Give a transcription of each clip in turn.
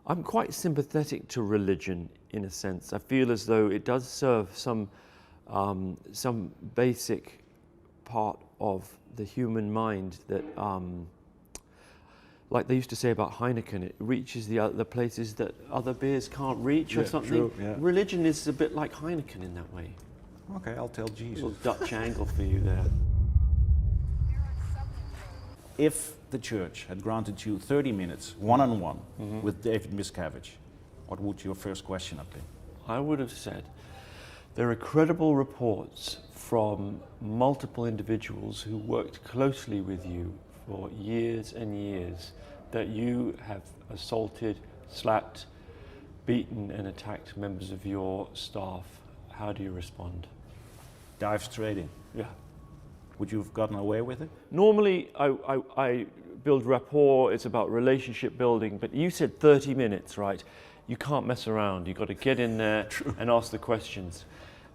I'm quite sympathetic to religion in a sense. I feel as though it does serve some basic part of the human mind that, like they used to say about Heineken, it reaches the places that other beers can't reach or something. True, yeah. Religion is a bit like Heineken in that way. Okay, I'll tell Jesus. A little Dutch angle for you there. If the church had granted you 30 minutes, one-on-one, with David Miscavige, what would your first question have been? I would have said, there are credible reports from multiple individuals who worked closely with you for years and years that you have assaulted, slapped, beaten and attacked members of your staff. How do you respond? Dive straight in. Yeah. Would you have gotten away with it? Normally, I build rapport, it's about relationship building, but you said 30 minutes, right? You can't mess around, you've got to get in there and ask the questions.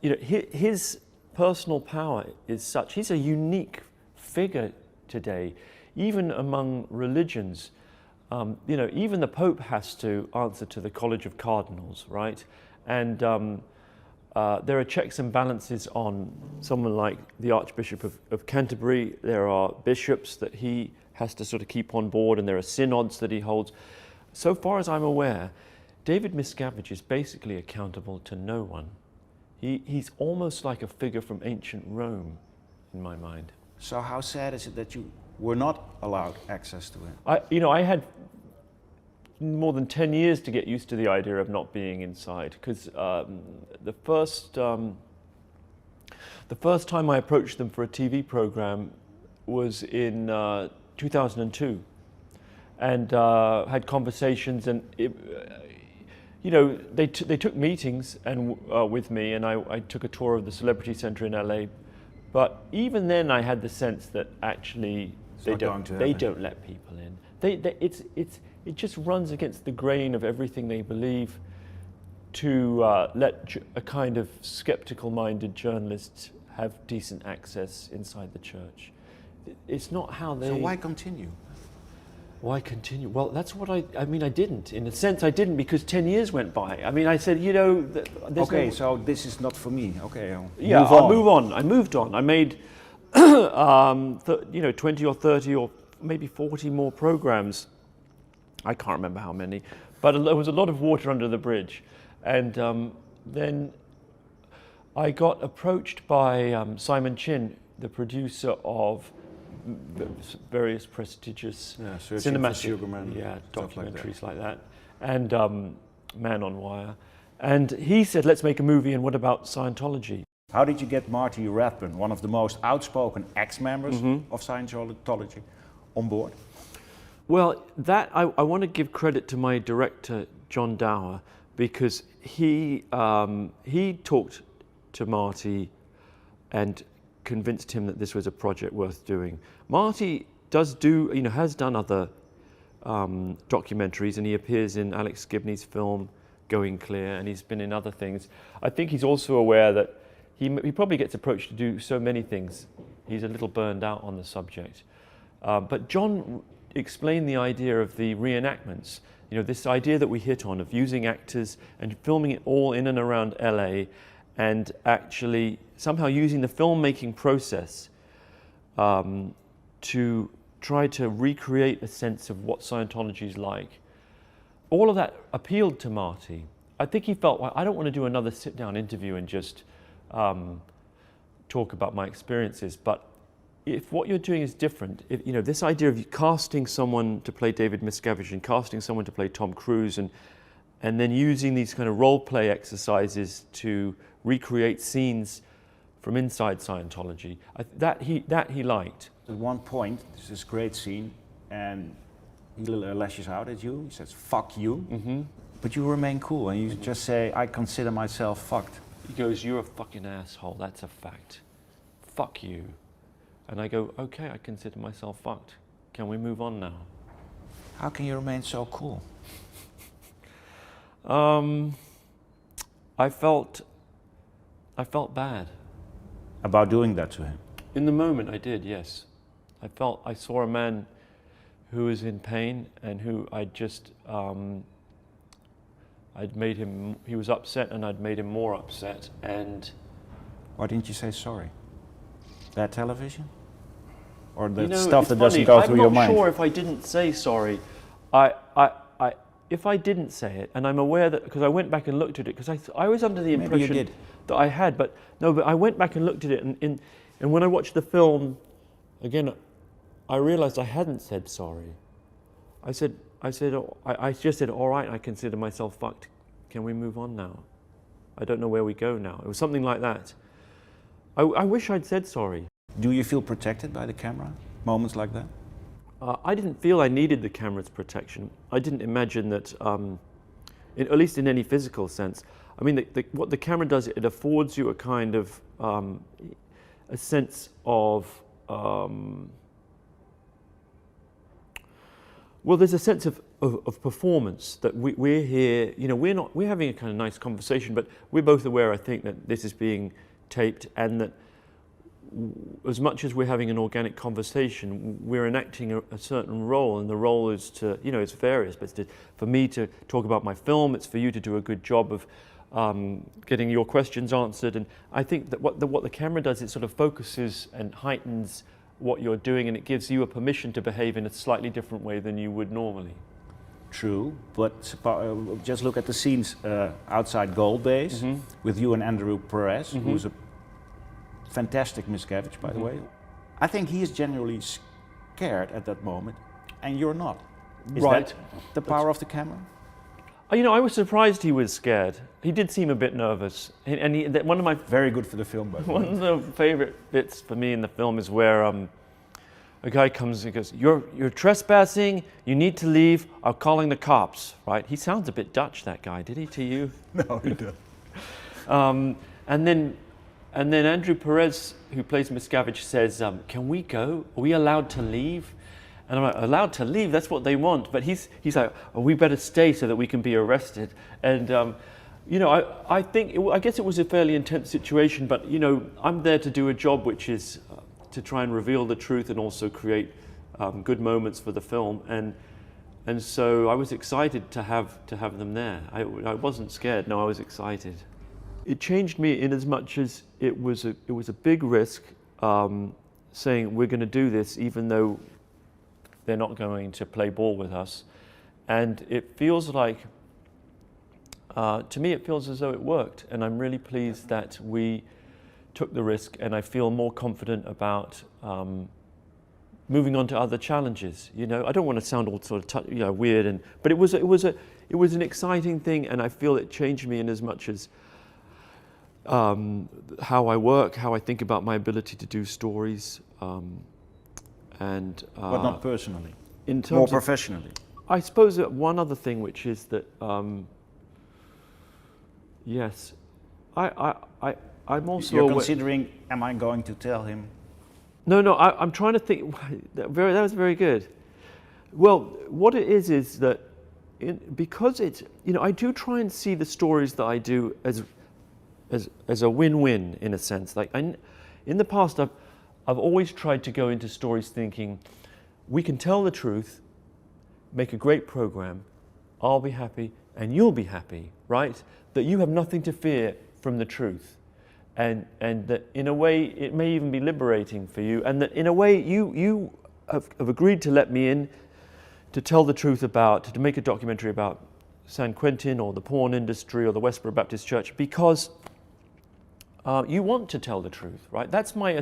You know, his personal power is such, he's a unique figure today, even among religions. You know, even the Pope has to answer to the College of Cardinals, right? And there are checks and balances on someone like the Archbishop of Canterbury. There are bishops that he has to sort of keep on board, and there are synods that he holds. So far as I'm aware, David Miscavige is basically accountable to no one. He's almost like a figure from ancient Rome, in my mind. So how sad is it that you were not allowed access to him? I had more than 10 years to get used to the idea of not being inside, because the first time I approached them for a TV program was in 2002, and had conversations, and you know, they took meetings and with me, and I took a tour of the Celebrity Center in LA. But even then, I had the sense that actually they don't let people in. It just runs against the grain of everything they believe to let a kind of skeptical-minded journalist have decent access inside the church. It's not how they... So why continue? Why continue? Well, that's what I mean, I didn't. In a sense, I didn't, because 10 years went by. I mean, I said, you know... Okay, so this is not for me. Okay, I'll move on. I moved on. I made, you know, 20 or 30 or maybe 40 more programs. I can't remember how many, but there was a lot of water under the bridge. And then I got approached by Simon Chin, the producer of various prestigious cinematic documentaries like that, and Man on Wire. And he said, let's make a movie, and what about Scientology? How did you get Marty Rathbun, one of the most outspoken ex-members of Scientology, on board? Well, that I want to give credit to my director, John Dower, because he talked to Marty and convinced him that this was a project worth doing. Marty has done other documentaries, and he appears in Alex Gibney's film Going Clear, and he's been in other things. I think he's also aware that he probably gets approached to do so many things. He's a little burned out on the subject. But John explained the idea of the reenactments. You know, this idea that we hit on of using actors and filming it all in and around LA, and actually somehow using the filmmaking process to try to recreate a sense of what Scientology is like. All of that appealed to Marty. I think he felt, well, I don't want to do another sit-down interview and just talk about my experiences, but if what you're doing is different, if, you know, this idea of casting someone to play David Miscavige and casting someone to play Tom Cruise, and then using these kind of role play exercises to recreate scenes from inside Scientology, that he liked. At one point, there's this great scene, and he lashes out at you. He says, "Fuck you," but you remain cool, and you just say, "I consider myself fucked." He goes, "You're a fucking asshole. That's a fact. Fuck you." And I go, "Okay, I consider myself fucked. Can we move on now?" How can you remain so cool? I felt bad. About doing that to him? In the moment, I did, yes. I saw a man who was in pain and who I just He was upset and I'd made him more upset. And why didn't you say sorry? Bad television? Or the you know, stuff it's that funny, doesn't go through your I'm not mind? sure if I didn't say sorry. If I didn't say it, and I'm aware that, because I went back and looked at it, because I was under the impression that I had, but I went back and looked at it, and when I watched the film, again, I realized I hadn't said sorry. I just said, all right, I consider myself fucked. Can we move on now? I don't know where we go now. It was something like that. I wish I'd said sorry. Do you feel protected by the camera? Moments like that? I didn't feel I needed the camera's protection. I didn't imagine that, at least in any physical sense. I mean, what the camera does, it affords you a kind of, a sense of, well, there's a sense of performance that we're here, you know, we're having a kind of nice conversation, but we're both aware, I think, that this is being taped, and that as much as we're having an organic conversation, we're enacting a certain role, and the role is to, you know, it's various, but it's for me to talk about my film, it's for you to do a good job of getting your questions answered, and I think that what the camera does, it sort of focuses and heightens what you're doing, and it gives you a permission to behave in a slightly different way than you would normally. True, but just look at the scenes outside Gold Base with you and Andrew Perez, who's a fantastic Miscavige, by the way. I think he is genuinely scared at that moment, and you're not. Is Right. that the power of the camera? You know, I was surprised he was scared. He did seem a bit nervous, and one of my Very good for the film, by the way. one of the favorite bits for me in the film is where a guy comes and goes, "You're trespassing. You need to leave. I'm calling the cops." Right? He sounds a bit Dutch, that guy. Did he to you? No, he doesn't. And then Andrew Perez, who plays Miscavige, says, "Can we go? Are we allowed to leave?" And I'm like, "Allowed to leave? That's what they want." But he's like, "Oh, we better stay so that we can be arrested." And you know, I guess it was a fairly intense situation. But you know, I'm there to do a job which is to try and reveal the truth and also create good moments for the film. And so I was excited to have them there. I wasn't scared. No, I was excited. It changed me in as much as it was a big risk, saying we're going to do this even though they're not going to play ball with us. And it feels like, to me, it feels as though it worked. And I'm really pleased that we took the risk, and I feel more confident about moving on to other challenges. You know, I don't want to sound all sort of weird, but it was an exciting thing, and I feel it changed me in as much as how I work, how I think about my ability to do stories, But not personally. In terms More of, professionally. I suppose that one other thing, which is that yes, I'm also You're aware. considering, am I going to tell him? No, I'm trying to think. That was very good. Well, what it is that because it's, you know, I do try and see the stories that I do as a win-win in a sense. Like in the past, I've always tried to go into stories thinking, we can tell the truth, make a great program, I'll be happy and you'll be happy, right? That you have nothing to fear from the truth. And that in a way it may even be liberating for you, and that in a way you have agreed to let me in to tell the truth to make a documentary about San Quentin or the porn industry or the Westboro Baptist Church because you want to tell the truth, right? That's my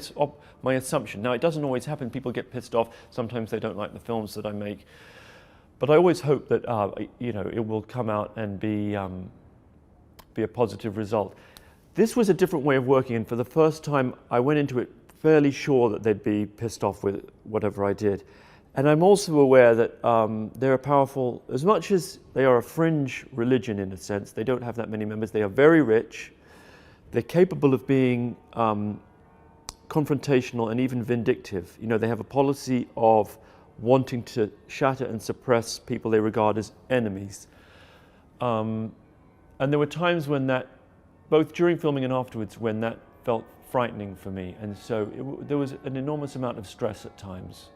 assumption. Now, it doesn't always happen. People get pissed off. Sometimes they don't like the films that I make. But I always hope that you know, it will come out and be a positive result. This was a different way of working, and for the first time, I went into it fairly sure that they'd be pissed off with whatever I did. And I'm also aware that they're powerful, as much as they are a fringe religion in a sense. They don't have that many members. They are very rich. They're capable of being confrontational and even vindictive. You know, they have a policy of wanting to shatter and suppress people they regard as enemies. And there were times when that, both during filming and afterwards, when that felt frightening for me. And so there was an enormous amount of stress at times.